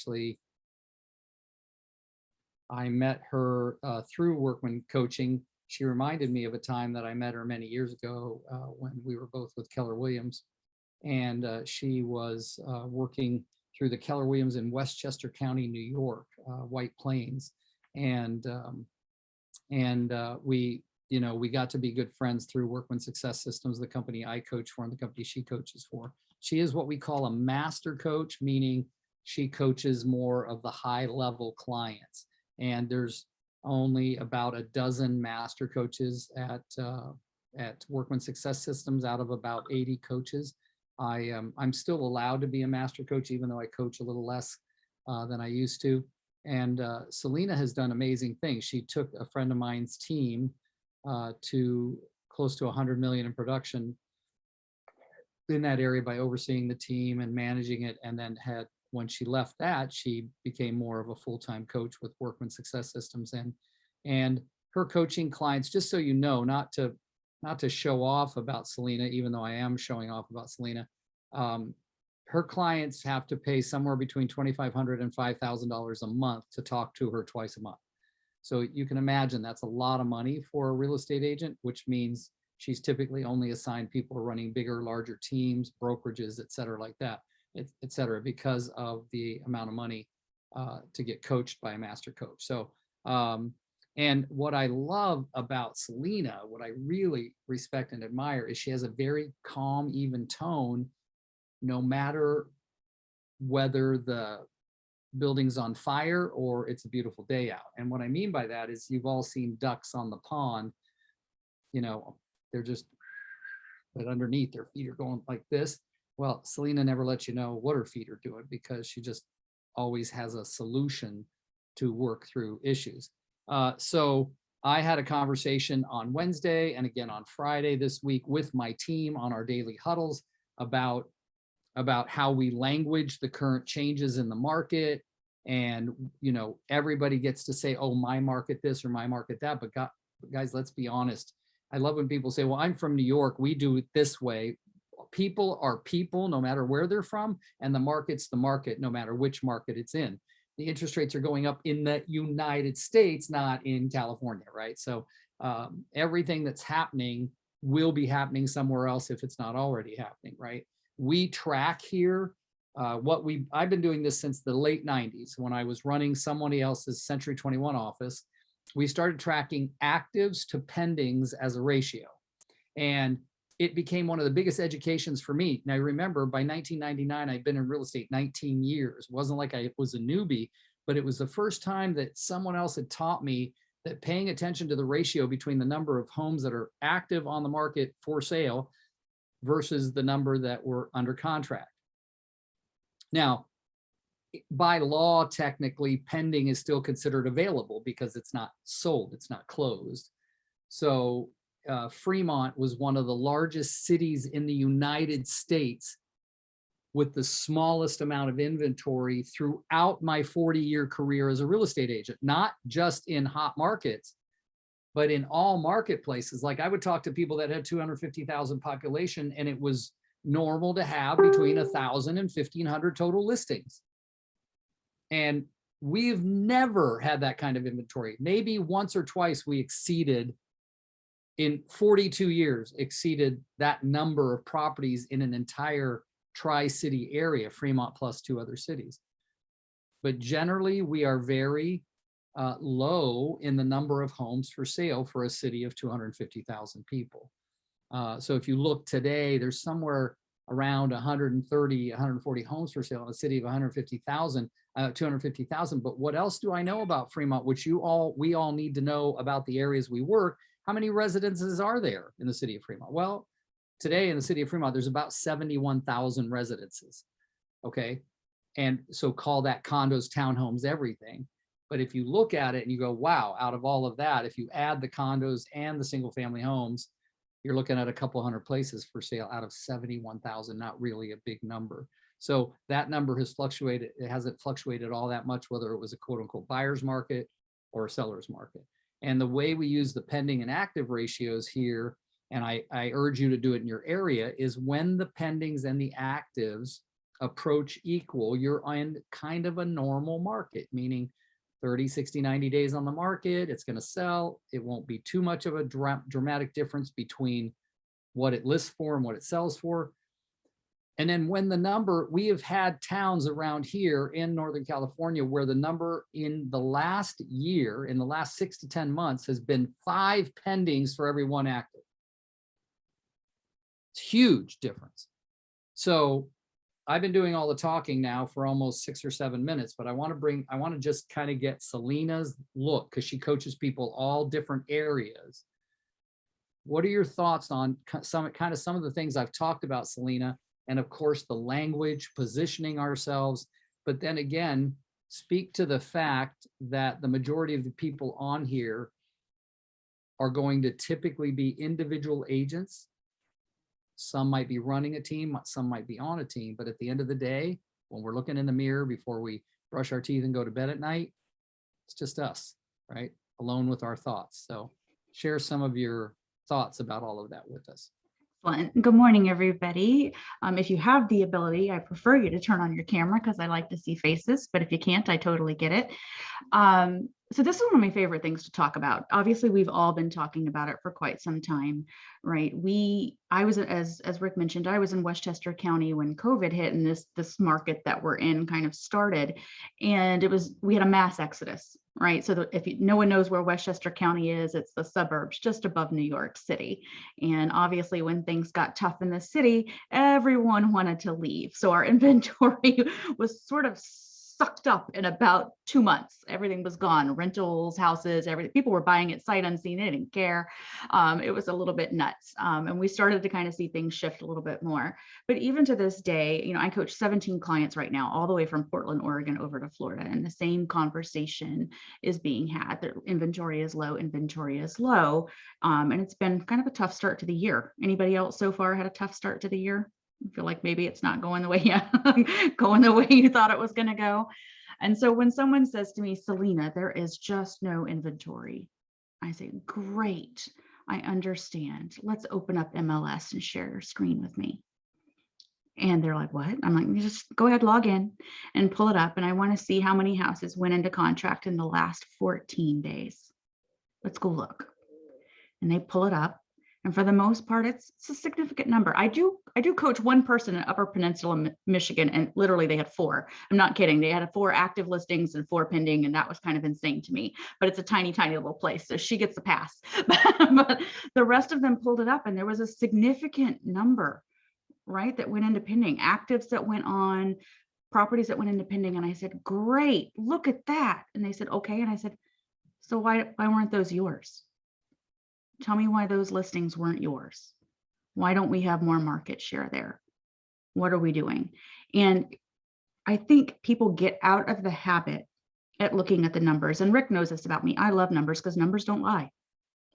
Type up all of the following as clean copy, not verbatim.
actually, I met her through Workman Coaching. She reminded me of a time that I met her many years ago when we were both with Keller Williams. And she was working through the Keller Williams in Westchester County, New York, White Plains. And we, we got to be good friends through Workman Success Systems, the company I coach for and the company she coaches for. She is what we call a master coach, meaning she coaches more of the high level clients. And there's only about a dozen master coaches at Workman Success Systems out of about 80 coaches. I'm still allowed to be a master coach, even though I coach a little less than I used to. And Selena has done amazing things. She took a friend of mine's team to close to 100 million in production in that area by overseeing the team and managing it. And then when she left that, she became more of a full-time coach with Workman Success Systems. And her coaching clients, just so you know, not to show off about Selena, even though I am showing off about Selena, her clients have to pay somewhere between $2,500 and $5,000 a month to talk to her twice a month. So you can imagine that's a lot of money for a real estate agent, which means she's typically only assigned people running bigger, larger teams, brokerages, et cetera, like that, et cetera, because of the amount of money to get coached by a master coach. So, and what I love about Selena, what I really respect and admire, is she has a very calm, even tone, no matter whether the building's on fire or it's a beautiful day out. And what I mean by that is you've all seen ducks on the pond, they're just, but underneath their feet are going like this. Well, Selena never lets you know what her feet are doing because she just always has a solution to work through issues. So I had a conversation on Wednesday and again on Friday this week with my team on our daily huddles about how we language the current changes in the market. And, everybody gets to say, oh, my market this or my market that. But guys, let's be honest. I love when people say, well, I'm from New York, we do it this way. People are people, no matter where they're from, and the market's the market, no matter which market it's in. The interest rates are going up in the United States, not in California, right? So everything that's happening will be happening somewhere else if it's not already happening, right? We track here I've been doing this since the late 90s when I was running somebody else's Century 21 office. We started tracking actives to pendings as a ratio. And it became one of the biggest educations for me. Now, remember, by 1999, I'd been in real estate 19 years. It wasn't like I was a newbie, but it was the first time that someone else had taught me that paying attention to the ratio between the number of homes that are active on the market for sale versus the number that were under contract. Now, by law, technically, pending is still considered available because it's not sold, it's not closed. So Fremont was one of the largest cities in the United States with the smallest amount of inventory throughout my 40-year career as a real estate agent, not just in hot markets, but in all marketplaces. Like I would talk to people that had 250,000 population, and it was normal to have between 1,000 and 1,500 total listings. And we've never had that kind of inventory. Maybe once or twice we exceeded, in 42 years, exceeded that number of properties in an entire Tri-City area, Fremont plus 2 other cities. But generally, we are very low in the number of homes for sale for a city of 250,000 people. So if you look today, there's somewhere around 130, 140 homes for sale in a city of 150,000, 250,000. But what else do I know about Fremont, which we all need to know about the areas we work? How many residences are there in the city of Fremont? Well, today in the city of Fremont, there's about 71,000 residences. Okay. And so call that condos, townhomes, everything. But if you look at it and you go, wow, out of all of that, if you add the condos and the single family homes, you're looking at a couple hundred places for sale out of 71,000, not really a big number. So that number has fluctuated. It hasn't fluctuated all that much, whether it was a quote unquote buyer's market or a seller's market. And the way we use the pending and active ratios here, and I urge you to do it in your area, is when the pendings and the actives approach equal, you're in kind of a normal market, meaning 30, 60, 90 days on the market, it's going to sell. It won't be too much of a dramatic difference between what it lists for and what it sells for. And then when the number, we have had towns around here in Northern California where the number in the last year, in the last 6 to 10 months, has been 5 pendings for every 1 active. It's a huge difference. So I've been doing all the talking now for almost 6 or 7 minutes, but I want to just kind of get Selena's look, because she coaches people all different areas. What are your thoughts on some of the things I've talked about, Selena? And of course, the language, positioning ourselves, but then again, speak to the fact that the majority of the people on here are going to typically be individual agents. Some might be running a team, some might be on a team, but at the end of the day, when we're looking in the mirror before we brush our teeth and go to bed at night, it's just us, right? Alone with our thoughts. So share some of your thoughts about all of that with us. Excellent. Good morning, everybody. If you have the ability, I prefer you to turn on your camera because I like to see faces, but if you can't, I totally get it. So this is one of my favorite things to talk about. Obviously, we've all been talking about it for quite some time, right? I was, as Rick mentioned, I was in Westchester County when COVID hit and this market that we're in kind of started, and we had a mass exodus, right? So no one knows where Westchester County is, it's the suburbs just above New York City. And obviously when things got tough in the city, everyone wanted to leave. So our inventory was sort of sucked up in about 2 months. Everything was gone. Rentals, houses, everything. People were buying it sight unseen. They didn't care. It was a little bit nuts. And we started to kind of see things shift a little bit more. But even to this day, I coach 17 clients right now, all the way from Portland, Oregon over to Florida. And the same conversation is being had. The inventory is low, inventory is low. And it's been kind of a tough start to the year. Anybody else so far had a tough start to the year? I feel like maybe it's not going the way you thought it was going to go. And so when someone says to me, Selena, there is just no inventory, I say, great, I understand. Let's open up MLS and share your screen with me. And they're like, what? I'm like, just go ahead, log in and pull it up. And I want to see how many houses went into contract in the last 14 days. Let's go look. And they pull it up. And for the most part, it's a significant number. I do coach one person in Upper Peninsula, Michigan, and literally they had 4. I'm not kidding. They had 4 active listings and 4 pending, and that was kind of insane to me. But it's a tiny, tiny little place, so she gets a pass. But the rest of them pulled it up, and there was a significant number, right, that went into pending, actives that went on, properties that went into pending. And I said, great, look at that. And they said, okay. And I said, so why weren't those yours? Tell me why those listings weren't yours. Why don't we have more market share there? What are we doing? And I think people get out of the habit at looking at the numbers. And Rick knows this about me. I love numbers because numbers don't lie.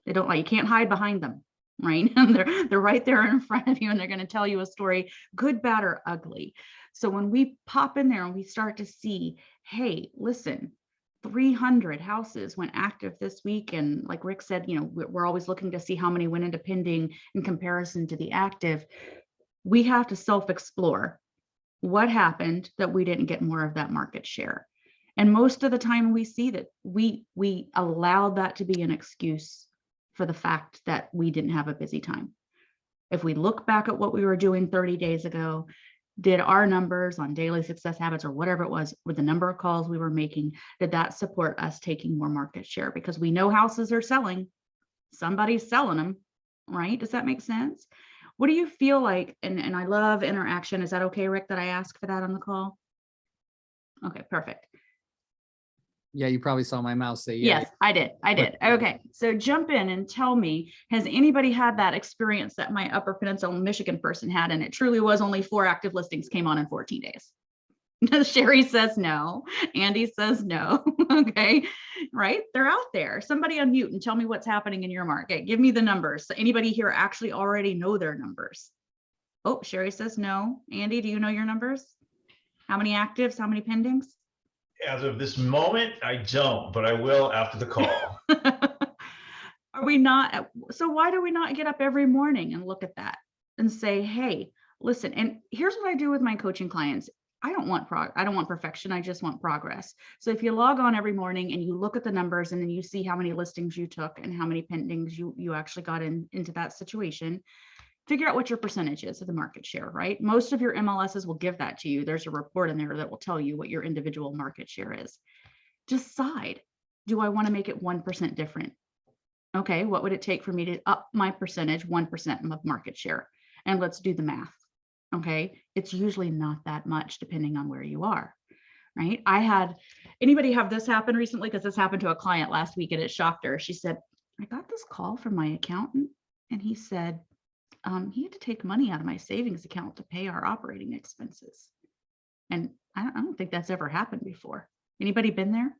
They don't lie. You can't hide behind them, right? They're right there in front of you, and they're going to tell you a story, good, bad, or ugly. So when we pop in there and we start to see, hey, listen, 300 houses went active this week. And like Rick said, we're always looking to see how many went into pending in comparison to the active. We have to self-explore what happened that we didn't get more of that market share. And most of the time we see that we allowed that to be an excuse for the fact that we didn't have a busy time. If we look back at what we were doing 30 days ago, did our numbers on daily success habits or whatever it was, with the number of calls we were making, did that support us taking more market share? Because we know houses are selling, somebody's selling them, right? Does that make sense? What do you feel like? And I love interaction. Is that okay, Rick, that I ask for that on the call? Okay, perfect. Yeah, you probably saw my mouse say yeah. Yes, I did. Okay, so jump in and tell me, has anybody had that experience that my Upper Peninsula, Michigan person had, and it truly was only 4 active listings came on in 14 days? Sherry says no. Andy says no. Okay, right? They're out there. Somebody unmute and tell me what's happening in your market. Give me the numbers. So anybody here actually already know their numbers? Oh, Sherry says no. Andy, do you know your numbers? How many actives? How many pendings? As of this moment, I don't, but I will after the call. Are we not? So why do we not get up every morning and look at that and say, hey, listen, and here's what I do with my coaching clients. I don't want perfection. I just want progress. So if you log on every morning and you look at the numbers and then you see how many listings you took and how many pendings you actually got into that situation, figure out what your percentage is of the market share, right? Most of your MLSs will give that to you. There's a report in there that will tell you what your individual market share is. Decide, do I want to make it 1% different? Okay, what would it take for me to up my percentage 1% of market share? And let's do the math. Okay, it's usually not that much depending on where you are, right? Anybody have this happen recently? Because this happened to a client last week and it shocked her. She said, I got this call from my accountant and he said he had to take money out of my savings account to pay our operating expenses. And I don't think that's ever happened before. Anybody been there?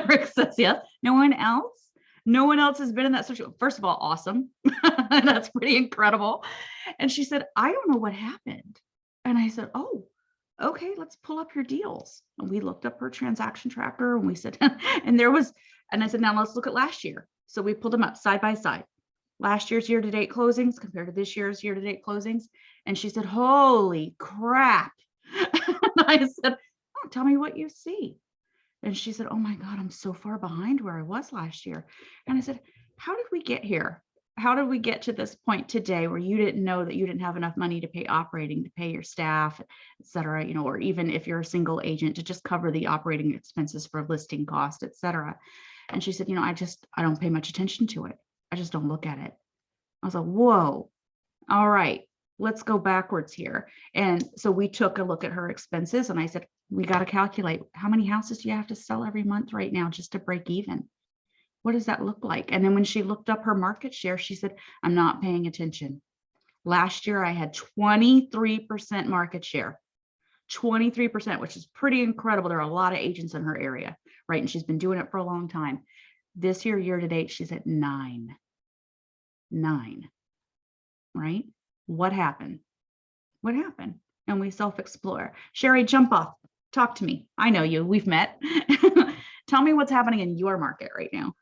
Rick says yes. No one else? No one else has been in that situation. First of all, awesome. That's pretty incredible. And she said, I don't know what happened. And I said, oh, okay, let's pull up your deals. And we looked up her transaction tracker and we said, and I said, now let's look at last year. So we pulled them up side by side. Last year's year-to-date closings compared to this year's year-to-date closings. And she said, holy crap. And I said, oh, tell me what you see. And she said, oh my God, I'm so far behind where I was last year. And I said, how did we get here? How did we get to this point today where you didn't know that you didn't have enough money to pay operating, to pay your staff, et cetera, or even if you're a single agent to just cover the operating expenses for listing cost, et cetera. And she said, I don't pay much attention to it. I just don't look at it. I was like, whoa, all right, let's go backwards here. And so we took a look at her expenses and I said, we got to calculate how many houses do you have to sell every month right now just to break even? What does that look like? And then when she looked up her market share, she said, I'm not paying attention. Last year, I had 23% market share, 23%, which is pretty incredible. There are a lot of agents in her area, right? And she's been doing it for a long time. This year to date, she's at 9, right? What happened? What happened? And we self-explore. Sherry, jump off. Talk to me. I know you. We've met. Tell me what's happening in your market right now.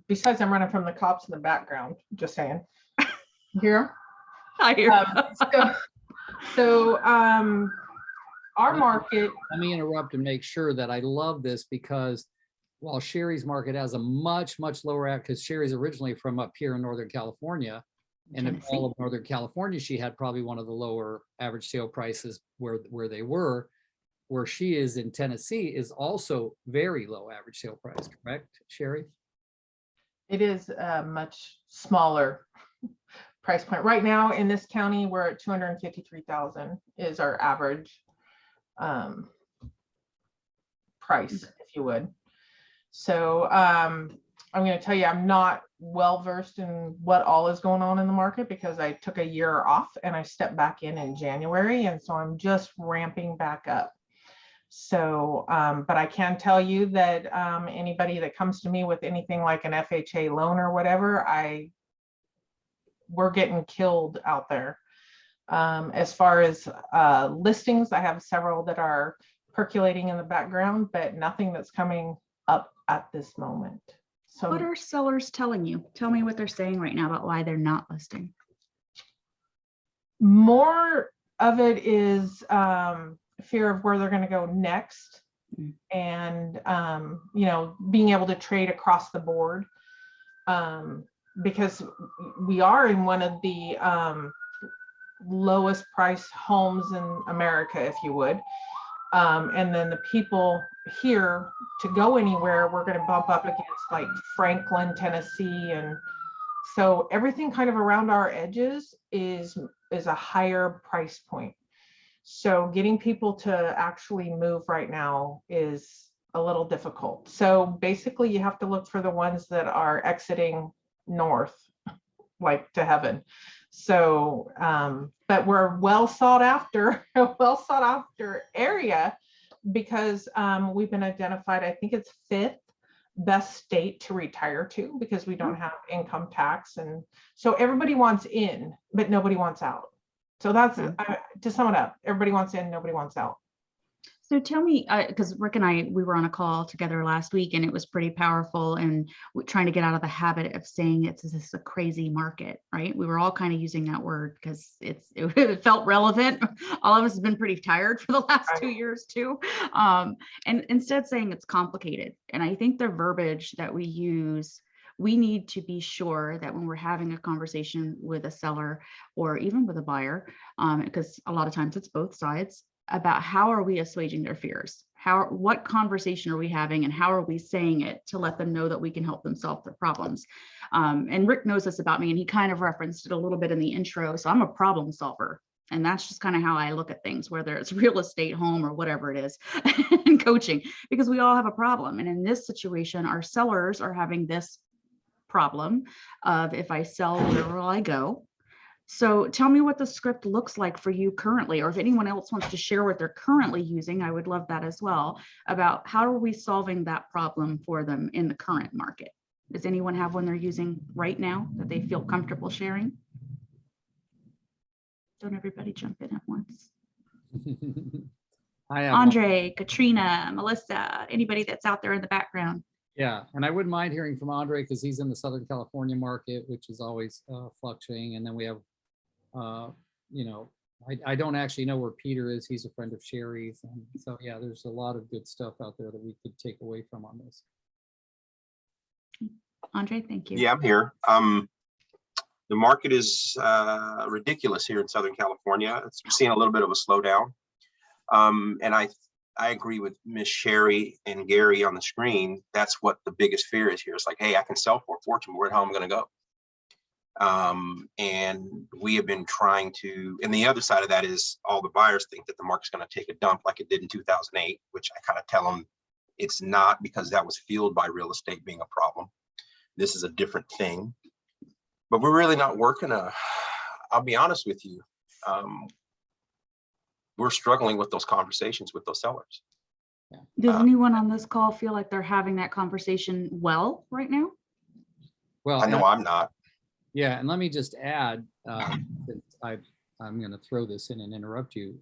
Besides, I'm running from the cops in the background. Just saying. Here. I hear. Our market. Let me interrupt and make sure that I love this because while Sherry's market has a much, much lower, because Sherry's originally from up here in Northern California. And in all of Northern California, she had probably one of the lower average sale prices where they were. Where she is in Tennessee is also very low average sale price, correct, Sherry? It is a much smaller price point. Right now in this county, we're at 253,000 is our average price, if you would. So I'm going to tell you, I'm not well versed in what all is going on in the market because I took a year off and I stepped back in January. And so I'm just ramping back up. So, but I can tell you that anybody that comes to me with anything like an FHA loan or whatever, we're getting killed out there. As far as listings, I have several that are percolating in the background, but nothing that's coming up at this moment. So what are sellers telling you? Tell me what they're saying right now about why they're not listing. More of it is fear of where they're going to go next, and being able to trade across the board, because we are in one of the lowest price homes in America, if you would. And then the people here to go anywhere, we're going to bump up against like Franklin, Tennessee. And so everything kind of around our edges is a higher price point. So getting people to actually move right now is a little difficult. So basically you have to look for the ones that are exiting north, like to heaven. So, but we're a well sought after area because we've been identified, I think it's 5th best state to retire to because we don't have income tax. And so everybody wants in, but nobody wants out. So that's, to sum it up, everybody wants in, nobody wants out. So tell me, because Rick and I, we were on a call together last week and it was pretty powerful, and trying to get out of the habit of saying it's this is a crazy market, right? We were all kind of using that word because it felt relevant. All of us have been pretty tired for the last 2 years too. And instead saying it's complicated. And I think the verbiage that we use, we need to be sure that when we're having a conversation with a seller or even with a buyer, because a lot of times it's both sides, about how are we assuaging their fears? What conversation are we having and how are we saying it to let them know that we can help them solve their problems? And Rick knows this about me, and he kind of referenced it a little bit in the intro. So I'm a problem solver. And that's just kind of how I look at things, whether it's real estate, home, or whatever it is, and coaching, because we all have a problem. And in this situation, our sellers are having this problem of, if I sell, where will I go? So tell me what the script looks like for you currently, or if anyone else wants to share what they're currently using, I would love that as well, about how are we solving that problem for them in the current market? Does anyone have one they're using right now that they feel comfortable sharing? Don't everybody jump in at once. I have Andre, Katrina, Melissa, anybody that's out there in the background. Yeah, and I wouldn't mind hearing from Andre because he's in the Southern California market, which is always fluctuating. And then we have, you know, I don't actually know where Peter is. He's a friend of Sherry's. And so, yeah, there's a lot of good stuff out there that we could take away from on this. Andre, thank you. Yeah, I'm here. The market is ridiculous here in Southern California. We're seeing a little bit of a slowdown. And I agree with Miss Sherry and Gary on the screen. That's what the biggest fear is here. It's like, hey, I can sell for a fortune, but where the hell am I going to go? And we have been trying to, and the other side of that is all the buyers think that the market's going to take a dump like it did in 2008, which I kind of tell them it's not, because that was fueled by real estate being a problem. This is a different thing, but we're really not working. I'll be honest with you. We're struggling with those conversations with those sellers. Does anyone on this call feel like they're having that conversation well right now? Well, I know I'm not. yeah, and let me just add, since I'm going to throw this in and interrupt you,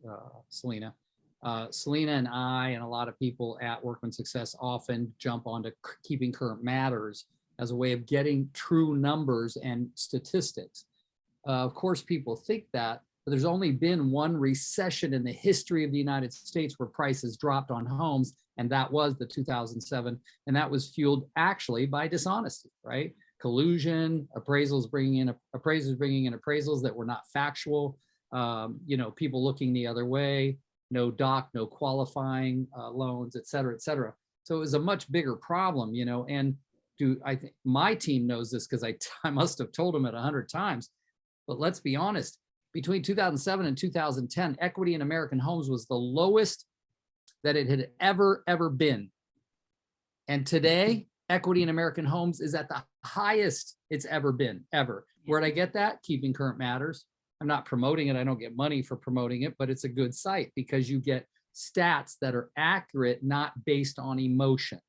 Selena. Selena and I and a lot of people at Workman Success often jump onto Keeping Current Matters as a way of getting true numbers and statistics. Of course, people think that, but there's only been one recession in the history of the United States where prices dropped on homes, and that was the 2007, and that was fueled actually by dishonesty, right? Collusion, appraisers bringing in appraisals that were not factual, you know, people looking the other way, no doc, no qualifying loans, et cetera, et cetera. So it was a much bigger problem, you know, and I think my team knows this because I must have told them it 100 times, but let's be honest, between 2007 and 2010, equity in American homes was the lowest that it had ever been. And today, equity in American homes is at the highest it's ever been, ever. Where'd I get that? Keeping Current Matters. I'm not promoting it. I don't get money for promoting it, but it's a good site because you get stats that are accurate, not based on emotion.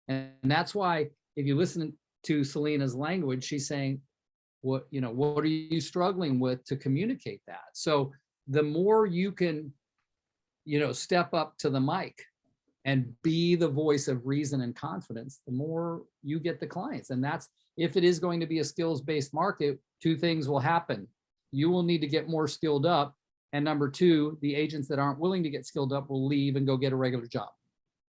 And that's why if you listen to Selena's language, she's saying, what are you struggling with to communicate that? So the more you can, step up to the mic and be the voice of reason and confidence, the more you get the clients. And that's, if it is going to be a skills-based market, two things will happen. You will need to get more skilled up. And number two, the agents that aren't willing to get skilled up will leave and go get a regular job.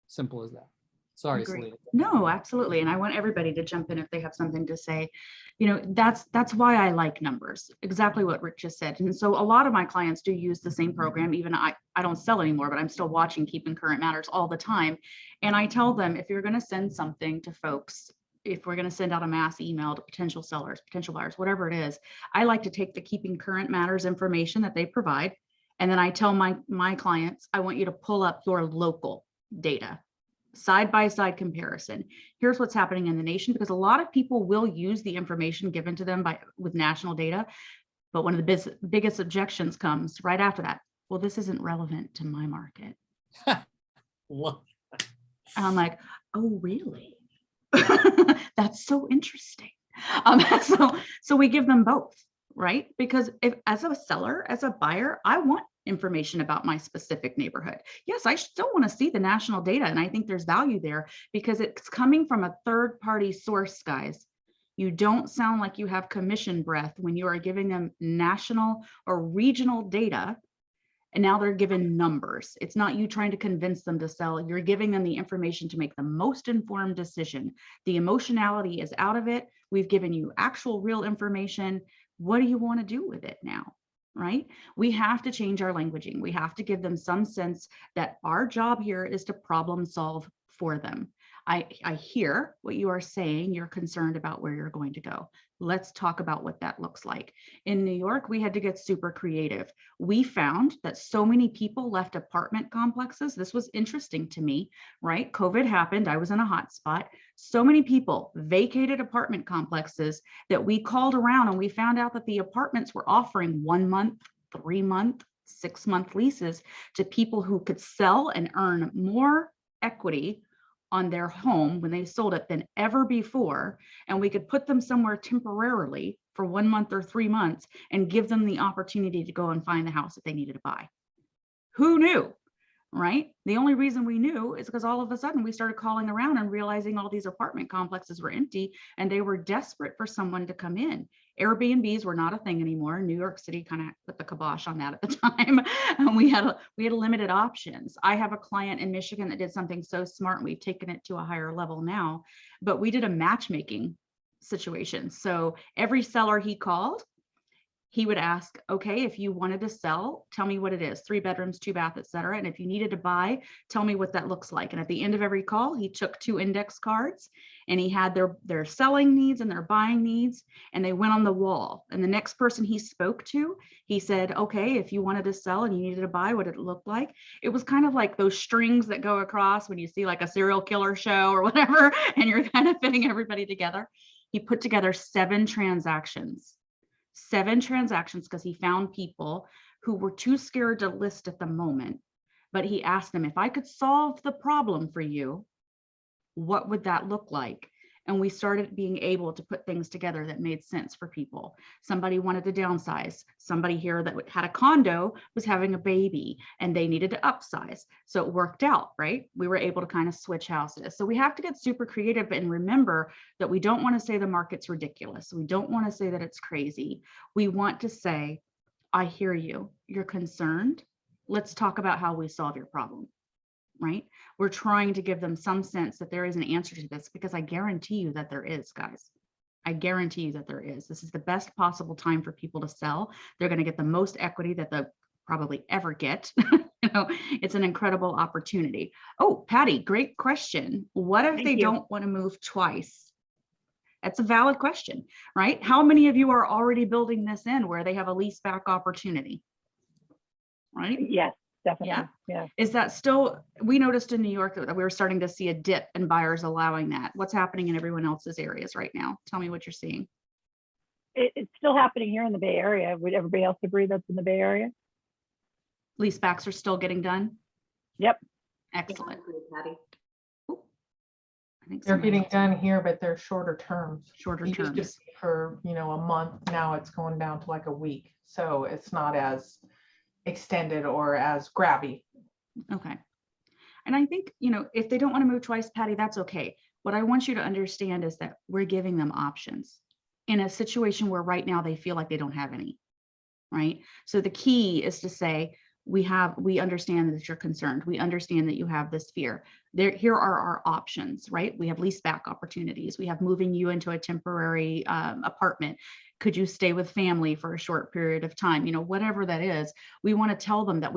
Simple as that. Sorry, Selena. No, absolutely. And I want everybody to jump in if they have something to say. That's why I like numbers, exactly what Rick just said. And so a lot of my clients do use the same program. Even I don't sell anymore, but I'm still watching Keeping Current Matters all the time. And I tell them, if you're going to send something to folks, if we're going to send out a mass email to potential sellers, potential buyers, whatever it is, I like to take the Keeping Current Matters information that they provide. And then I tell my clients, I want you to pull up your local data. Side-by-side comparison. Here's what's happening in the nation, because a lot of people will use the information given to them with national data. But one of the biggest objections comes right after that. Well, this isn't relevant to my market. What? And I'm like, oh, really? That's so interesting. So we give them both, right? Because if as a seller, as a buyer, I want information about my specific neighborhood. Yes, I still want to see the national data, and I think there's value there because it's coming from a third-party source, guys. You don't sound like you have commission breath when you are giving them national or regional data, and now they're given numbers. It's not you trying to convince them to sell. You're giving them the information to make the most informed decision. The emotionality is out of it. We've given you actual real information. What do you want to do with it now? Right? We have to change our languaging. We have to give them some sense that our job here is to problem solve for them. I hear what you are saying. You're concerned about where you're going to go. Let's talk about what that looks like. In New York, we had to get super creative. We found that so many people left apartment complexes. This was interesting to me, right? COVID happened. I was in a hot spot. So many people vacated apartment complexes that we called around, and we found out that the apartments were offering 1 month, 3 month, 6 month leases to people who could sell and earn more equity on their home when they sold it than ever before. And we could put them somewhere temporarily for 1 month or 3 months and give them the opportunity to go and find the house that they needed to buy. Who knew, right? The only reason we knew is because all of a sudden we started calling around and realizing all these apartment complexes were empty and they were desperate for someone to come in. Airbnbs were not a thing anymore. New York City kind of put the kibosh on that at the time. And we had limited options. I have a client in Michigan that did something so smart, and we've taken it to a higher level now, but we did a matchmaking situation. So every seller he called, he would ask, okay, if you wanted to sell, tell me what it is, 3 bedrooms, 2 bath, et cetera. And if you needed to buy, tell me what that looks like. And at the end of every call, he took 2 index cards and he had their selling needs and their buying needs, and they went on the wall. And the next person he spoke to, he said, okay, if you wanted to sell and you needed to buy, what did it look like? It was kind of like those strings that go across when you see like a serial killer show or whatever, and you're kind of fitting everybody together. He put together 7 transactions because he found people who were too scared to list at the moment. But he asked them, if I could solve the problem for you, what would that look like? And we started being able to put things together that made sense for people. Somebody wanted to downsize. Somebody here that had a condo was having a baby and they needed to upsize. So it worked out, right? We were able to kind of switch houses. So we have to get super creative and remember that we don't want to say the market's ridiculous. We don't want to say that it's crazy. We want to say, I hear you. You're concerned. Let's talk about how we solve your problem. Right? We're trying to give them some sense that there is an answer to this, because I guarantee you that there is, guys. I guarantee you that there is. This is the best possible time for people to sell. They're going to get the most equity that they'll probably ever get. It's an incredible opportunity. Oh, Patty, great question. What if they don't want to move twice? That's a valid question, right? How many of you are already building this in where they have a lease back opportunity? Right? Yes. Definitely. Yeah. Is that still, we noticed in New York that we were starting to see a dip in buyers allowing that. What's happening in everyone else's areas right now? Tell me what you're seeing. It's still happening here in the Bay Area. Would everybody else agree that's in the Bay Area? Lease backs are still getting done? Yep. Excellent. Ooh, I think They're somebody getting else- done here, but they're shorter terms. Shorter It used to terms. be for, a month. Now it's going down to like a week. So it's not as extended or as grabby. Okay. And I think, if they don't want to move twice, Patty, that's okay. What I want you to understand is that we're giving them options in a situation where right now they feel like they don't have any, right? So the key is to say, we understand that you're concerned. We understand that you have this fear. Here are our options, right? We have lease back opportunities. We have moving you into a temporary apartment. Could you stay with family for a short period of time? Whatever that is, we want to tell them that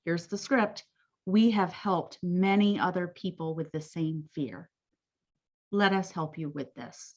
here's the script. We have helped many other people with the same fear. Let us help you with this.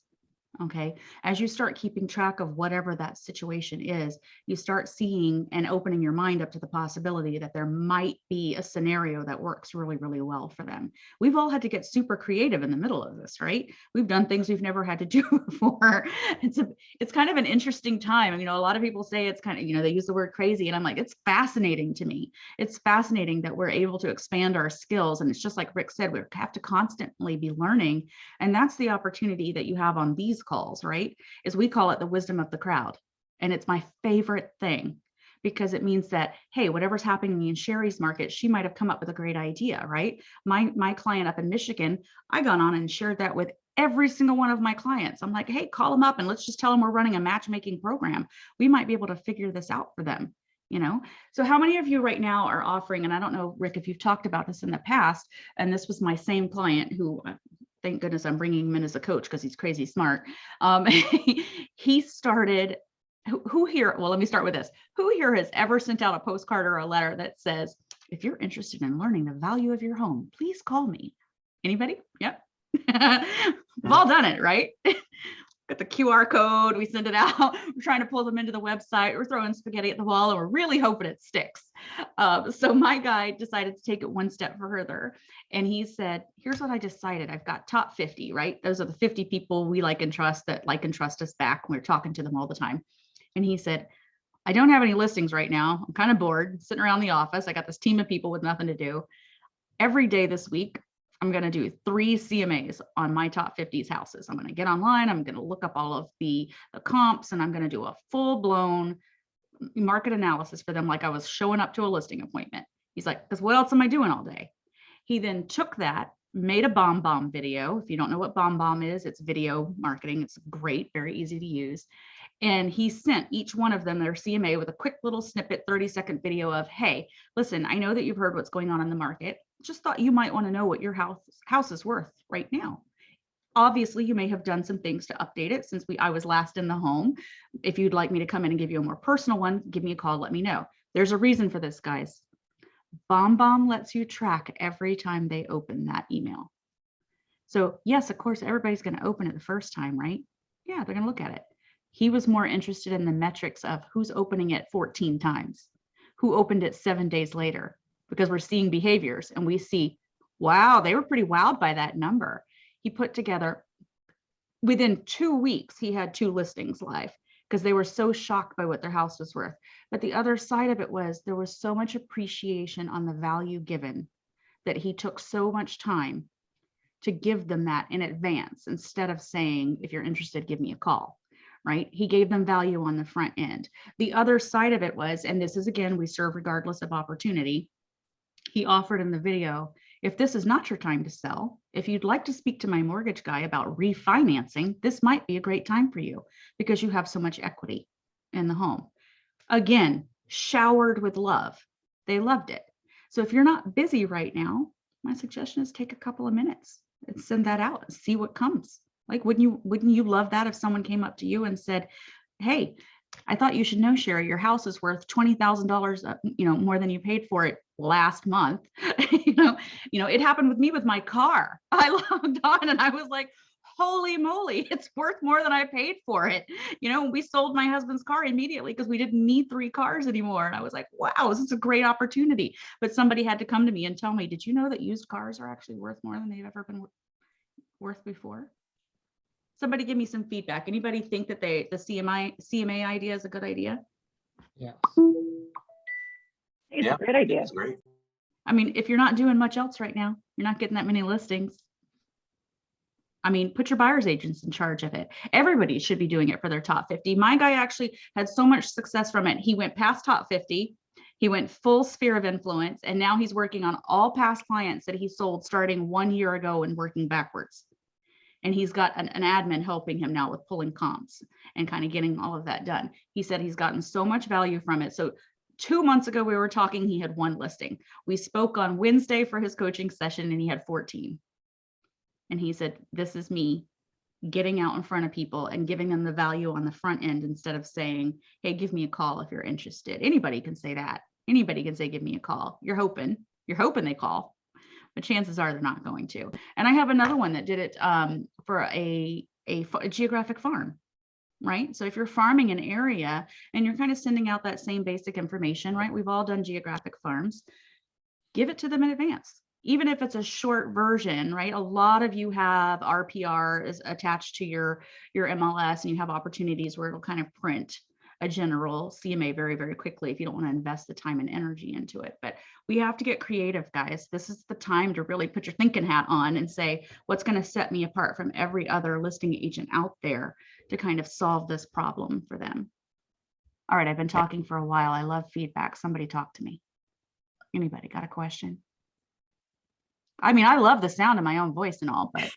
Okay. As you start keeping track of whatever that situation is, you start seeing and opening your mind up to the possibility that there might be a scenario that works really, really well for them. We've all had to get super creative in the middle of this, right? We've done things we've never had to do before. It's kind of an interesting time. A lot of people say it's kind of, they use the word crazy, and I'm like, it's fascinating to me. It's fascinating that we're able to expand our skills. And it's just like Rick said, we have to constantly be learning. And that's the opportunity that you have on these calls, right? Is we call it the wisdom of the crowd. And it's my favorite thing, because it means that, hey, whatever's happening in Sherry's market, she might have come up with a great idea, right? My client up in Michigan, I got on and shared that with every single one of my clients. I'm like, hey, call them up and let's just tell them we're running a matchmaking program. We might be able to figure this out for them, you know? So how many of you right now are offering, and I don't know, Rick, if you've talked about this in the past, and this was my same client who, thank goodness I'm bringing him in as a coach because he's crazy smart. He started, who here, well, let me start with this. Who here has ever sent out a postcard or a letter that says, if you're interested in learning the value of your home, please call me? Anybody? Yep. We've all done it, right? Got the QR code, we send it out, we're trying to pull them into the website, we're throwing spaghetti at the wall, and we're really hoping it sticks. So my guy decided to take it one step further. And he said, here's what I decided. I've got top 50, right? Those are the 50 people we like and trust that like and trust us back. We're talking to them all the time. And he said, I don't have any listings right now. I'm kind of bored sitting around the office. I got this team of people with nothing to do. Every day this week, I'm going to do 3 CMAs on my top 50s houses. I'm going to get online. I'm going to look up all of the comps, and I'm going to do a full blown market analysis for them. Like I was showing up to a listing appointment. He's like, because what else am I doing all day? He then took that, made a BombBomb video. If you don't know what BombBomb is, it's video marketing. It's great, very easy to use. And he sent each one of them their CMA with a quick little snippet, 30-second video of, hey, listen, I know that you've heard what's going on in the market. Just thought you might want to know what your house is worth right now. Obviously, you may have done some things to update it since I was last in the home. If you'd like me to come in and give you a more personal one, give me a call, let me know. There's a reason for this, guys. BombBomb lets you track every time they open that email. So yes, of course, everybody's going to open it the first time, right? Yeah, they're going to look at it. He was more interested in the metrics of who's opening it 14 times, who opened it 7 days later, because we're seeing behaviors and we see, wow, they were pretty wowed by that number. He put together, within 2 weeks, he had 2 listings live because they were so shocked by what their house was worth. But the other side of it was there was so much appreciation on the value given that he took so much time to give them that in advance instead of saying, if you're interested, give me a call. Right? He gave them value on the front end. The other side of it was, and this is again, we serve regardless of opportunity. He offered in the video, if this is not your time to sell, if you'd like to speak to my mortgage guy about refinancing, this might be a great time for you because you have so much equity in the home. Again, showered with love. They loved it. So if you're not busy right now, my suggestion is take a couple of minutes and send that out and see what comes. Like, wouldn't you love that if someone came up to you and said, hey, I thought you should know, Sherry, your house is worth $20,000, more than you paid for it last month. you know, it happened with me with my car. I logged on and I was like, holy moly, it's worth more than I paid for it. We sold my husband's car immediately because we didn't need 3 cars anymore. And I was like, wow, this is a great opportunity. But somebody had to come to me and tell me, did you know that used cars are actually worth more than they've ever been worth before? Somebody give me some feedback. Anybody think that the CMA idea is a good idea? Yeah. It's a great idea. That's great. I mean, if you're not doing much else right now, you're not getting that many listings. I mean, put your buyer's agents in charge of it. Everybody should be doing it for their top 50. My guy actually had so much success from it. He went past top 50. He went full sphere of influence. And now he's working on all past clients that he sold starting 1 year ago and working backwards. And he's got an admin helping him now with pulling comps and kind of getting all of that done. He said he's gotten so much value from it. So 2 months ago, we were talking, he had 1 listing. We spoke on Wednesday for his coaching session and he had 14. And he said, this is me getting out in front of people and giving them the value on the front end instead of saying, hey, give me a call if you're interested. Anybody can say that. Anybody can say, give me a call. You're hoping they call. But chances are they're not going to. And I have another one that did it for a geographic farm, right? So if you're farming an area and you're kind of sending out that same basic information, right? We've all done geographic farms. Give it to them in advance, even if it's a short version, right? A lot of you have RPR is attached to your MLS, and you have opportunities where it'll kind of print a general CMA very, very quickly if you don't want to invest the time and energy into it. But we have to get creative, guys. This is the time to really put your thinking hat on and say, what's going to set me apart from every other listing agent out there to kind of solve this problem for them. All right, I've been talking for a while. I love feedback. Somebody talk to me. Anybody got a question? I mean, I love the sound of my own voice and all, but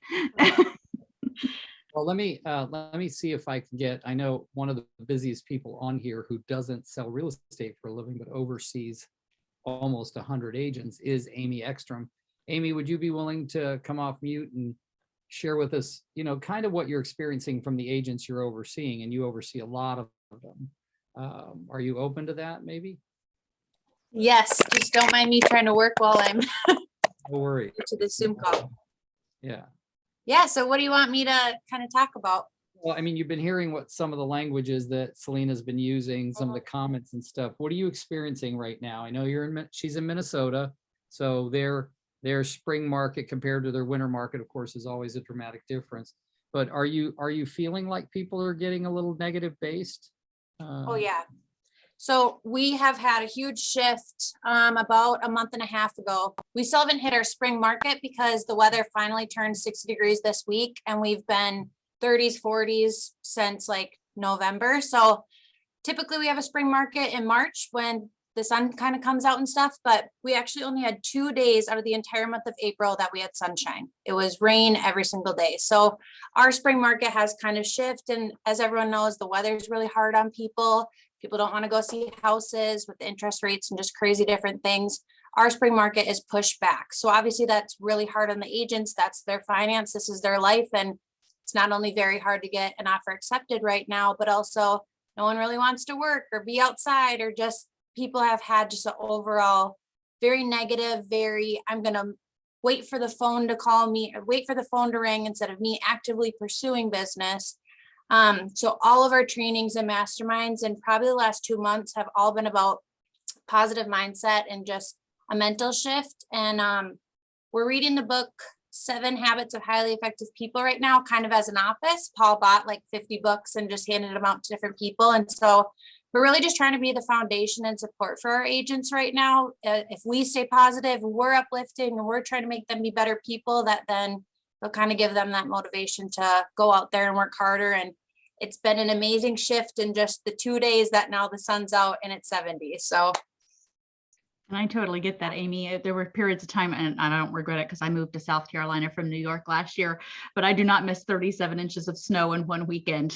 Well, let me see if I can get, I know one of the busiest people on here who doesn't sell real estate for a living, but oversees almost 100 agents is Amy Ekstrom. Amy, would you be willing to come off mute and share with us, kind of what you're experiencing from the agents you're overseeing, and you oversee a lot of them. Are you open to that maybe? Yes, just don't mind me trying to work while I'm No worry. to the Zoom call. Yeah. Yeah, so what do you want me to kind of talk about? Well, I mean, you've been hearing what some of the languages that Selena's been using, some of the comments and stuff. What are you experiencing right now? I know she's in Minnesota, so their spring market compared to their winter market, of course, is always a dramatic difference. But are you feeling like people are getting a little negative based? Oh, yeah. So we have had a huge shift about a month and a half ago. We still haven't hit our spring market because the weather finally turned 60 degrees this week, and we've been 30s, 40s since like November. So typically we have a spring market in March when the sun kind of comes out and stuff, but we actually only had 2 days out of the entire month of April that we had sunshine. It was rain every single day. So our spring market has kind of shifted. And as everyone knows, the weather is really hard on people. People don't want to go see houses with the interest rates and just crazy different things. Our spring market is pushed back. So obviously that's really hard on the agents. That's their finance. This is their life. And it's not only very hard to get an offer accepted right now, but also no one really wants to work or be outside, or just people have had just an overall very negative, I'm going to wait for the phone to call me or wait for the phone to ring instead of me actively pursuing business. So all of our trainings and masterminds and probably the last 2 months have all been about positive mindset and just a mental shift. And we're reading the book 7 Habits of Highly Effective People right now, kind of as an office. Paul bought like 50 books and just handed them out to different people. And so we're really just trying to be the foundation and support for our agents right now. If we stay positive, we're uplifting and we're trying to make them be better people, that then they'll kind of give them that motivation to go out there and work harder. And it's been an amazing shift in just the 2 days that now the sun's out and it's 70. So. And I totally get that, Amy. There were periods of time, and I don't regret it because I moved to South Carolina from New York last year, but I do not miss 37 inches of snow in one weekend,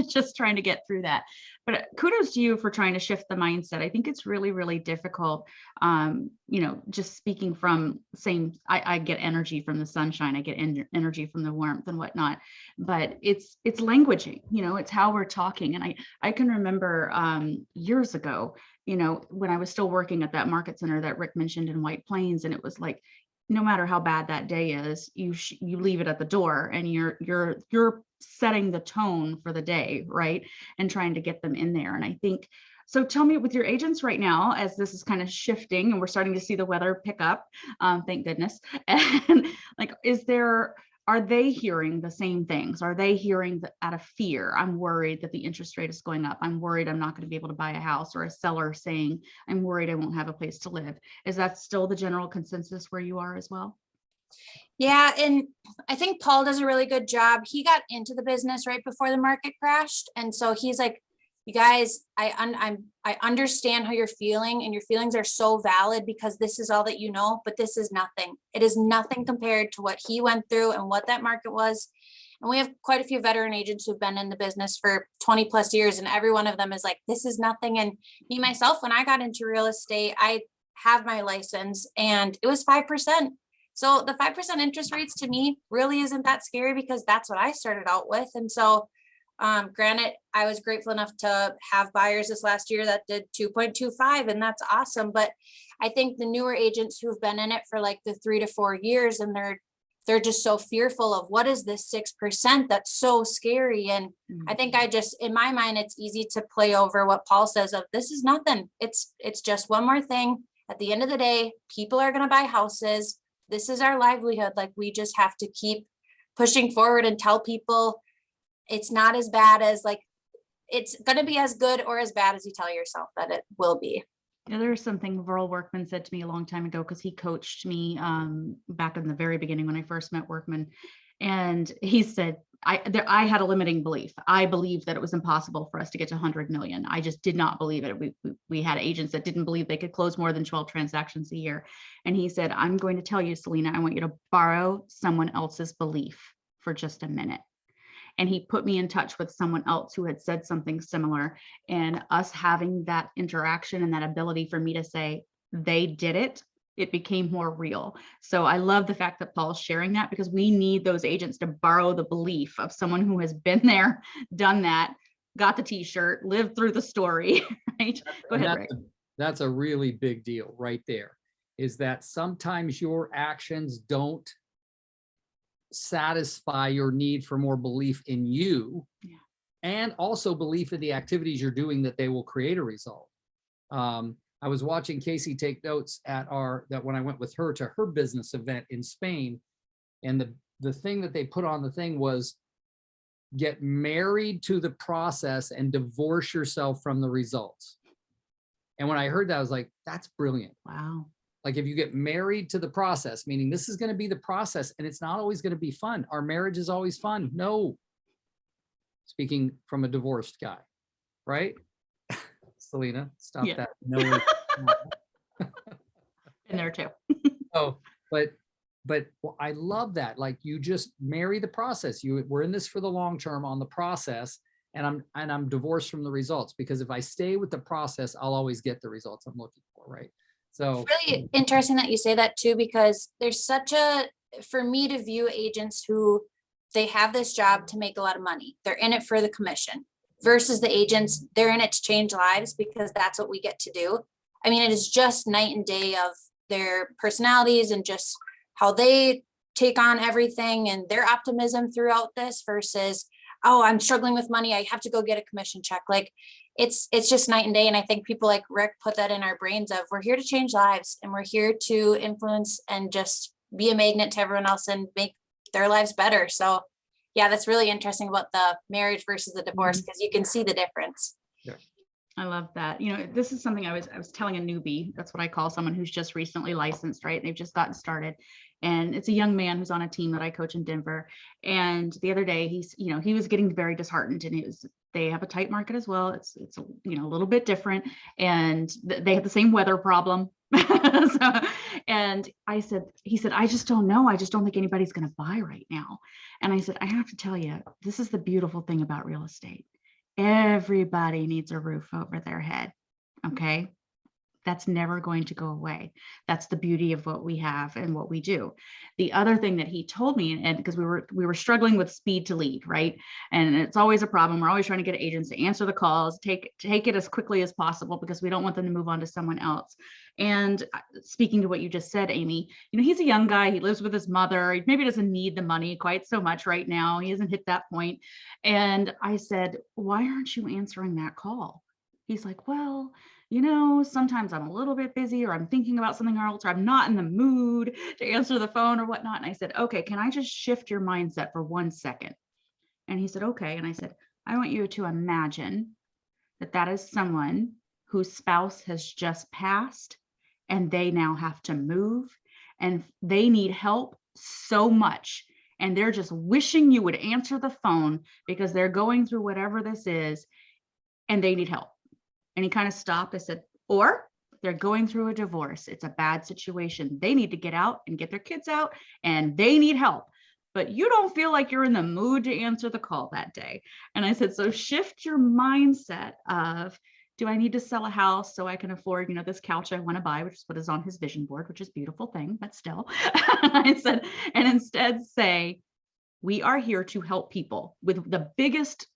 just trying to get through that. But kudos to you for trying to shift the mindset. I think it's really, really difficult. Just speaking from I get energy from the sunshine, I get energy from the warmth and whatnot, but it's languaging, it's how we're talking. And I can remember years ago, when I was still working at that market center that Rick mentioned in White Plains, and it was like, no matter how bad that day is, you leave it at the door, and you're setting the tone for the day, right? And trying to get them in there. And I think, so tell me, with your agents right now, as this is kind of shifting and we're starting to see the weather pick up, thank goodness. And like, are they hearing the same things? Are they hearing out of fear? I'm worried that the interest rate is going up. I'm worried I'm not going to be able to buy a house, or a seller saying, I'm worried I won't have a place to live. Is that still the general consensus where you are as well? Yeah. And I think Paul does a really good job. He got into the business right before the market crashed. And so he's like, you guys, I understand how you're feeling, and your feelings are so valid because this is all that you know, but this is nothing. It is nothing compared to what he went through and what that market was. And we have quite a few veteran agents who've been in the business for 20 plus years, and every one of them is like, this is nothing. And me, myself, when I got into real estate, I have my license and it was 5%. So the 5% interest rates to me really isn't that scary because that's what I started out with. And so granted, I was grateful enough to have buyers this last year that did 2.25, and that's awesome. But I think the newer agents who've been in it for like the 3 to 4 years, and they're just so fearful of what is this 6%? That's so scary. And I think in my mind, it's easy to play over what Paul says of this is nothing. It's just one more thing. At the end of the day, people are going to buy houses. This is our livelihood. Like, we just have to keep pushing forward and tell people it's not as bad as, like, it's going to be as good or as bad as you tell yourself that it will be. There's something Verl Workman said to me a long time ago, because he coached me back in the very beginning when I first met Workman. And he said, I had a limiting belief. I believed that it was impossible for us to get to 100 million. I just did not believe it. We had agents that didn't believe they could close more than 12 transactions a year. And he said, I'm going to tell you, Selena, I want you to borrow someone else's belief for just a minute. And he put me in touch with someone else who had said something similar, and us having that interaction and that ability for me to say, they did it, it became more real. So I love the fact that Paul's sharing that, because we need those agents to borrow the belief of someone who has been there, done that, got the t-shirt, lived through the story, right? Go ahead, Rick. That's a really big deal right there, is that sometimes your actions don't satisfy your need for more belief in you, Yeah. and also belief in the activities you're doing that they will create a result. I was watching Casey take notes at when I went with her to her business event in Spain. And the thing that they put on the thing was, get married to the process and divorce yourself from the results. And when I heard that, I was like, that's brilliant. Wow. Like, if you get married to the process, meaning this is going to be the process and it's not always going to be fun. Our marriage is always fun. No. Speaking from a divorced guy, right? Selena, stop Yeah. that. No. In there too. Oh, but well, I love that. Like, you just marry the process. We're in this for the long term on the process, and I'm divorced from the results, because if I stay with the process, I'll always get the results I'm looking for, right? So Really interesting that you say that too, because there's for me to view agents who they have this job to make a lot of money. They're in it for the commission, versus the agents, they're in it to change lives because that's what we get to do. I mean, it is just night and day of their personalities and just how they take on everything and their optimism throughout this versus, oh, I'm struggling with money, I have to go get a commission check. Like, it's just night and day. And I think people like Rick put that in our brains of, we're here to change lives and we're here to influence and just be a magnet to everyone else and make their lives better. So yeah, that's really interesting about the marriage versus the divorce, because you can see the difference. I love that. You know, this is something I was telling a newbie. That's what I call someone who's just recently licensed, right? They've just gotten started. And it's a young man who's on a team that I coach in Denver. And the other day he was getting very disheartened, and they have a tight market as well. It's a little bit different, and they have the same weather problem. And he said, I just don't know. I just don't think anybody's going to buy right now. And I said, I have to tell you, this is the beautiful thing about real estate. Everybody needs a roof over their head. Okay. That's never going to go away. That's the beauty of what we have and what we do. The other thing that he told me, and because we were struggling with speed to lead, right? And it's always a problem. We're always trying to get agents to answer the calls, take it as quickly as possible, because we don't want them to move on to someone else. And speaking to what you just said, Amy, he's a young guy. He lives with his mother. He maybe doesn't need the money quite so much right now. He hasn't hit that point. And I said, why aren't you answering that call? He's like, well, sometimes I'm a little bit busy, or I'm thinking about something else, or I'm not in the mood to answer the phone or whatnot. And I said, okay, can I just shift your mindset for 1 second? And he said, okay. And I said, I want you to imagine that is someone whose spouse has just passed and they now have to move and they need help so much. And they're just wishing you would answer the phone because they're going through whatever this is and they need help. And he kind of stopped. I said, or they're going through a divorce. It's a bad situation. They need to get out and get their kids out and they need help. But you don't feel like you're in the mood to answer the call that day. And I said, so shift your mindset of, do I need to sell a house so I can afford, this couch I want to buy, which is what is on his vision board, which is a beautiful thing, but still. I said, and instead say, we are here to help people with the biggest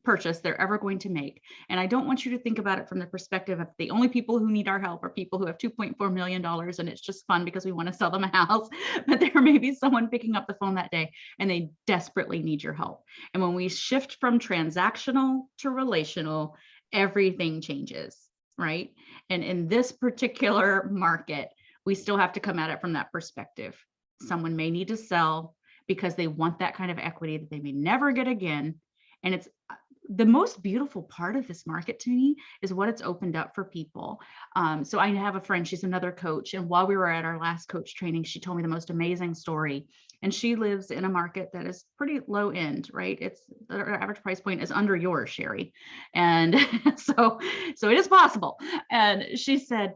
purchase they're ever going to make. And I don't want you to think about it from the perspective of the only people who need our help are people who have $2.4 million and it's just fun because we want to sell them a house. But there may be someone picking up the phone that day and they desperately need your help. And when we shift from transactional to relational, everything changes, right? And in this particular market, we still have to come at it from that perspective. Someone may need to sell because they want that kind of equity that they may never get again. And it's the most beautiful part of this market to me is what it's opened up for people. So I have a friend, she's another coach. And while we were at our last coach training, she told me the most amazing story. And she lives in a market that is pretty low end, right? It's their average price point is under yours, Sherry. And so it is possible. And she said,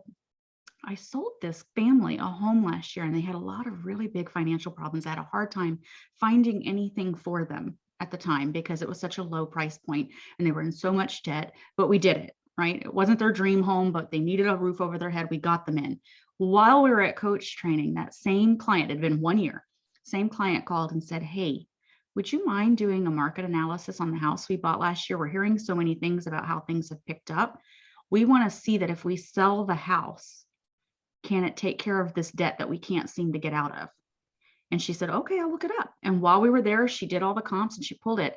I sold this family a home last year and they had a lot of really big financial problems. I had a hard time finding anything for them at the time because it was such a low price point and they were in so much debt, but we did it, right? It wasn't their dream home, but they needed a roof over their head. We got them in. While we were at coach training, that same client, had been 1 year, same client called and said, hey, would you mind doing a market analysis on the house we bought last year? We're hearing so many things about how things have picked up. We want to see that if we sell the house, can it take care of this debt that we can't seem to get out of? And she said, okay, I'll look it up. And while we were there, she did all the comps and she pulled it.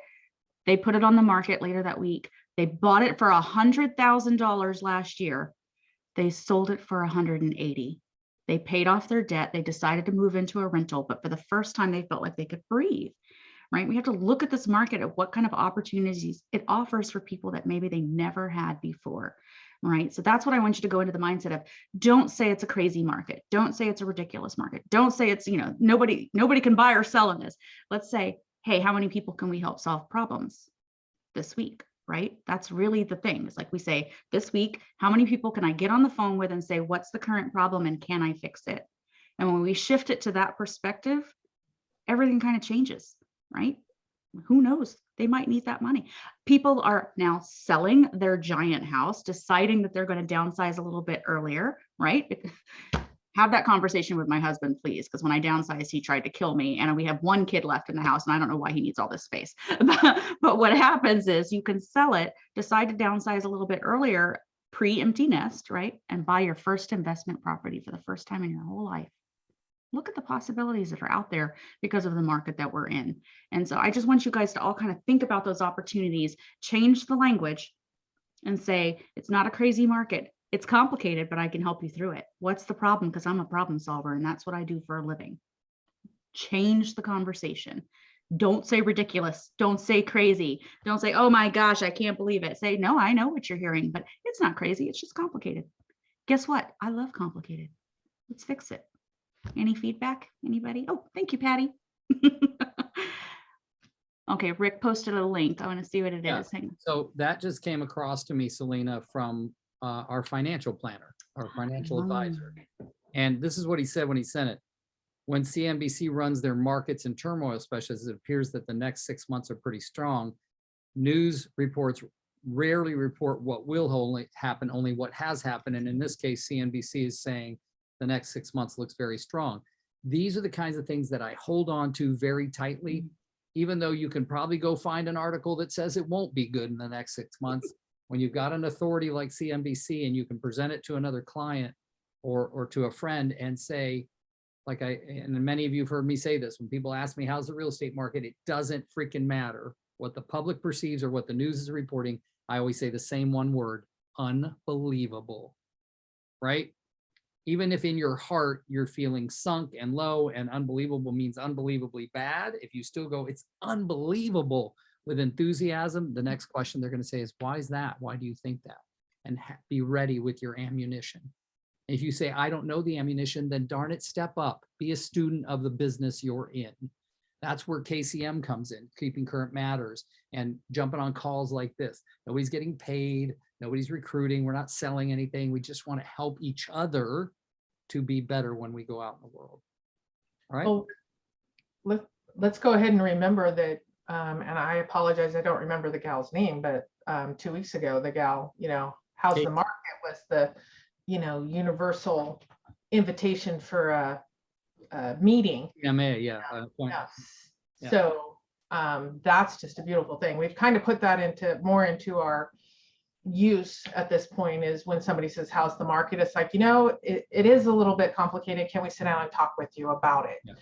They put it on the market later that week. They bought it for $100,000 last year. They sold it for $180,000. They paid off their debt. They decided to move into a rental, but for the first time, they felt like they could breathe, right? We have to look at this market at what kind of opportunities it offers for people that maybe they never had before, right? So that's what I want you to go into the mindset of. Don't say it's a crazy market. Don't say it's a ridiculous market. Don't say it's, nobody can buy or sell in this. Let's say, hey, how many people can we help solve problems this week? Right? That's really the thing. It's like we say this week, how many people can I get on the phone with and say, what's the current problem and can I fix it? And when we shift it to that perspective, everything kind of changes, right? Who knows? They might need that money. People are now selling their giant house, deciding that they're going to downsize a little bit earlier, right? Have that conversation with my husband, please, because when I downsized, he tried to kill me, and we have 1 kid left in the house, and I don't know why he needs all this space. But what happens is you can sell it, decide to downsize a little bit earlier, pre-empty nest, right? And buy your first investment property for the first time in your whole life. Look at the possibilities that are out there because of the market that we're in. And so I just want you guys to all kind of think about those opportunities, change the language, and say, it's not a crazy market. It's complicated, but I can help you through it. What's the problem? Because I'm a problem solver and that's what I do for a living. Change the conversation. Don't say ridiculous. Don't say crazy. Don't say, oh my gosh, I can't believe it. Say, no, I know what you're hearing, but it's not crazy. It's just complicated. Guess what? I love complicated. Let's fix it. Any feedback? Anybody? Oh, thank you, Patty. Okay, Rick posted a link. I want to see what it is. Hang on. So that just came across to me, Selena, from our financial planner, our financial advisor. And this is what he said when he sent it. When CNBC runs their markets in turmoil, especially as it appears that the next 6 months are pretty strong, news reports rarely report what will only happen, only what has happened. And in this case, CNBC is saying the next 6 months looks very strong. These are the kinds of things that I hold on to very tightly, even though you can probably go find an article that says it won't be good in the next 6 months. When you've got an authority like CNBC and you can present it to another client or to a friend and say, and many of you have heard me say this, when people ask me, how's the real estate market? It doesn't freaking matter what the public perceives or what the news is reporting. I always say the same one word, unbelievable, right? Even if in your heart, you're feeling sunk and low, and unbelievable means unbelievably bad. If you still go, it's unbelievable with enthusiasm, the next question they're going to say is, why is that? Why do you think that? And be ready with your ammunition. If you say, I don't know the ammunition, then darn it, step up, be a student of the business you're in. That's where KCM comes in, Keeping Current Matters, and jumping on calls like this. Nobody's getting paid. Nobody's recruiting. We're not selling anything. We just want to help each other to be better when we go out in the world. All right. Well, let's go ahead and remember that. And I apologize, I don't remember the gal's name, but 2 weeks ago, the gal, how's the market was the, universal invitation for a meeting. Yeah. Yes. Yeah. So that's just a beautiful thing. We've kind of put that more into our use at this point, is when somebody says, how's the market? It's like, it is a little bit complicated. Can we sit down and talk with you about it? Yeah.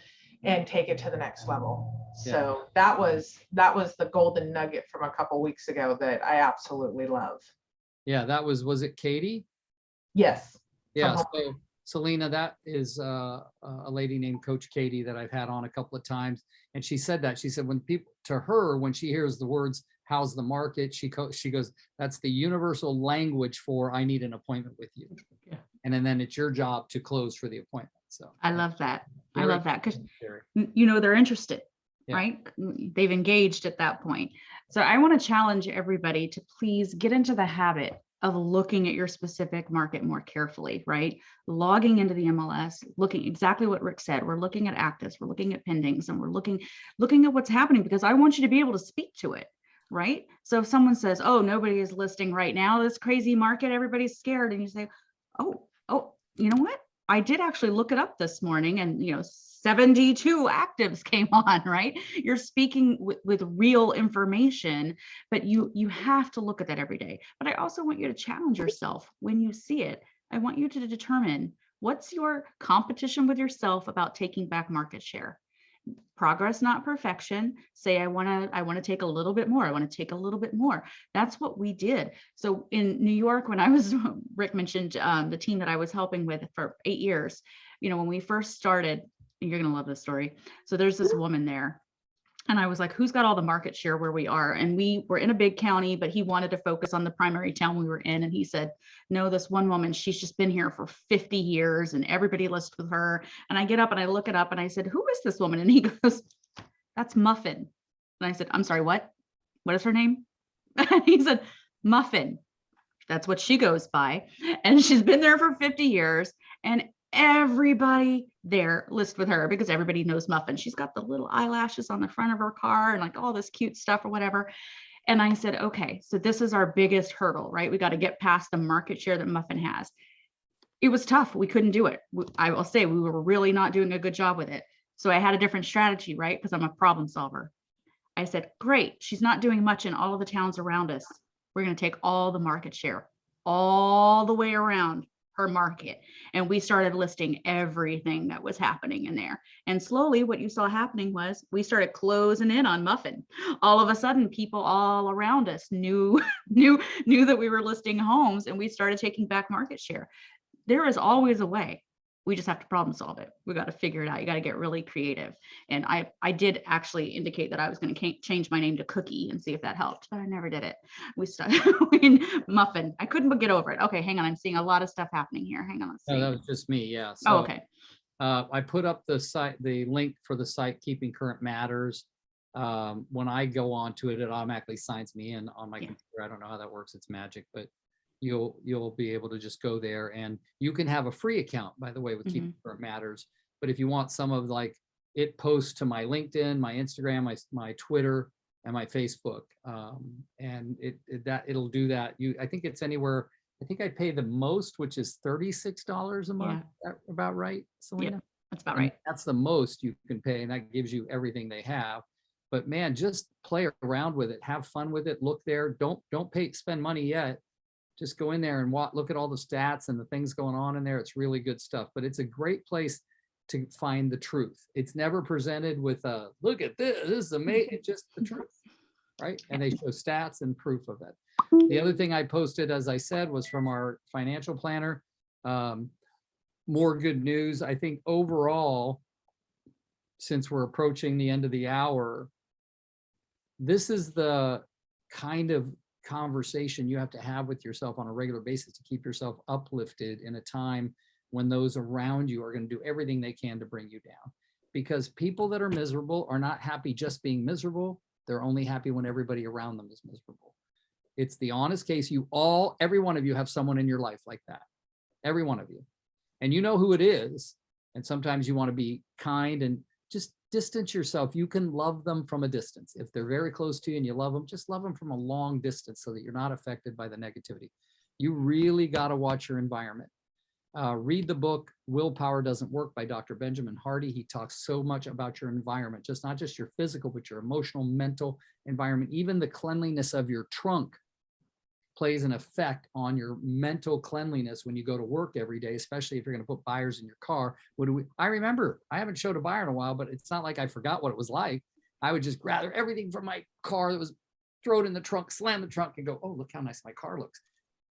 And take it to the next level. Yeah. So that was the golden nugget from a couple weeks ago that I absolutely love. Yeah, was it Katie? Yes. Yeah. So Selena, that is a lady named Coach Katie that I've had on a couple of times. And she said that, she said, when she hears the words, how's the market? She goes, that's the universal language for I need an appointment with you. Yeah. And then it's your job to close for the appointment. So I love that. I very love that because very- they're interested, Yeah. right? They've engaged at that point. So I want to challenge everybody to please get into the habit of looking at your specific market more carefully, right? Logging into the MLS, looking exactly what Rick said. We're looking at actives, we're looking at pendings, and we're looking at what's happening because I want you to be able to speak to it, right? So if someone says, oh, nobody is listing right now, this crazy market, everybody's scared. And you say, oh, you know what? I did actually look it up this morning and, 72 actives came on, right? You're speaking with real information, but you have to look at that every day. But I also want you to challenge yourself when you see it. I want you to determine what's your competition with yourself about taking back market share. Progress, not perfection. Say, I want to take a little bit more. I want to take a little bit more. That's what we did. So in New York, when I was, Rick mentioned the team that I was helping with for 8 years, when we first started, you're going to love this story. So there's this woman there. And I was like, who's got all the market share where we are? And we were in a big county, but he wanted to focus on the primary town we were in. And he said, no, this one woman, she's just been here for 50 years and everybody lists with her. And I get up and I look it up and I said, who is this woman? And he goes, that's Muffin. And I said, I'm sorry, what? What is her name? And he said, Muffin. That's what she goes by. And she's been there for 50 years. And everybody there lists with her because everybody knows Muffin. She's got the little eyelashes on the front of her car and like all this cute stuff or whatever. And I said, okay, so this is our biggest hurdle, right? We got to get past the market share that Muffin has. It was tough. We couldn't do it. I will say we were really not doing a good job with it. So I had a different strategy, right? Because I'm a problem solver. I said, great. She's not doing much in all of the towns around us. We're going to take all the market share all the way around her market. And we started listing everything that was happening in there. And slowly what you saw happening was we started closing in on Muffin. All of a sudden, people all around us knew that we were listing homes and we started taking back market share. There is always a way. We just have to problem solve it. We got to figure it out. You got to get really creative. And I did actually indicate that I was going to change my name to Cookie and see if that helped, but I never did it. We started Muffin. I couldn't get over it. Okay, hang on. I'm seeing a lot of stuff happening here. Hang on. Let's see. No, that was just me. Yeah. Oh, okay. I put up the link for the site Keeping Current Matters. When I go on to it, it automatically signs me in on my computer. I don't know how that works. It's magic, but you'll be able to just go there and you can have a free account, by the way, with Keeping Current Matters. But if you want some of like it posts to my LinkedIn, my Instagram, my Twitter, and my Facebook, and it'll do that. I think it's anywhere. I think I pay the most, which is $36 a month. Is that about right, Selena? Yeah, that's about right. That's the most you can pay, and that gives you everything they have. But man, just play around with it, have fun with it. Look there. Don't spend money yet. Just go in there and look at all the stats and the things going on in there. It's really good stuff, but it's a great place to find the truth. It's never presented with a, look at this is amazing, it's just the truth, right? And they show stats and proof of it. The other thing I posted, as I said, was from our financial planner. More good news. I think overall, since we're approaching the end of the hour, this is the kind of conversation you have to have with yourself on a regular basis to keep yourself uplifted in a time when those around you are going to do everything they can to bring you down. Because people that are miserable are not happy just being miserable. They're only happy when everybody around them is miserable. It's the honest case. Every one of you have someone in your life like that. Every one of you. And you know who it is. And sometimes you want to be kind and just distance yourself. You can love them from a distance. If they're very close to you and you love them, just love them from a long distance so that you're not affected by the negativity. You really got to watch your environment. Read the book, Willpower Doesn't Work by Dr. Benjamin Hardy. He talks so much about your environment, not just your physical, but your emotional, mental environment. Even the cleanliness of your trunk plays an effect on your mental cleanliness when you go to work every day, especially if you're going to put buyers in your car. I remember, I haven't showed a buyer in a while, but it's not like I forgot what it was like. I would just gather everything from my car that was, throw it in the trunk, slam the trunk and go, oh, look how nice my car looks.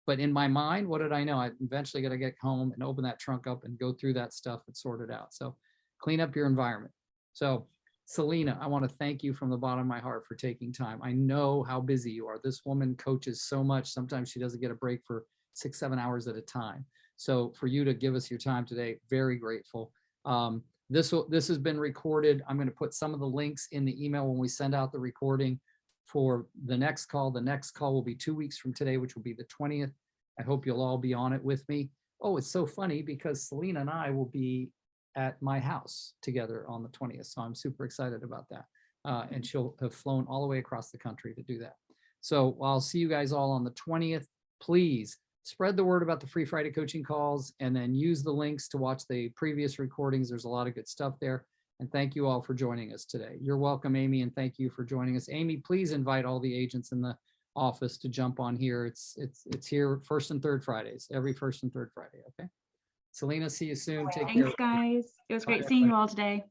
But in my mind, what did I know? I eventually got to get home and open that trunk up and go through that stuff and sort it out. So clean up your environment. So Selena, I want to thank you from the bottom of my heart for taking time. I know how busy you are. This woman coaches so much. Sometimes she doesn't get a break for 6-7 hours at a time. So for you to give us your time today, very grateful. This has been recorded. I'm going to put some of the links in the email when we send out the recording for the next call. The next call will be 2 weeks from today, which will be the 20th. I hope you'll all be on it with me. Oh, it's so funny because Selena and I will be at my house together on the 20th. So I'm super excited about that. And she'll have flown all the way across the country to do that. So I'll see you guys all on the 20th. Please spread the word about the Free Friday coaching calls and then use the links to watch the previous recordings. There's a lot of good stuff there. And thank you all for joining us today. You're welcome, Amy, and thank you for joining us. Amy, please invite all the agents in the office to jump on here. It's here first and third Fridays, every first and third Friday. Okay. Selena, see you soon. Take care. Thanks, guys. It was Bye, great seeing you everybody. all today.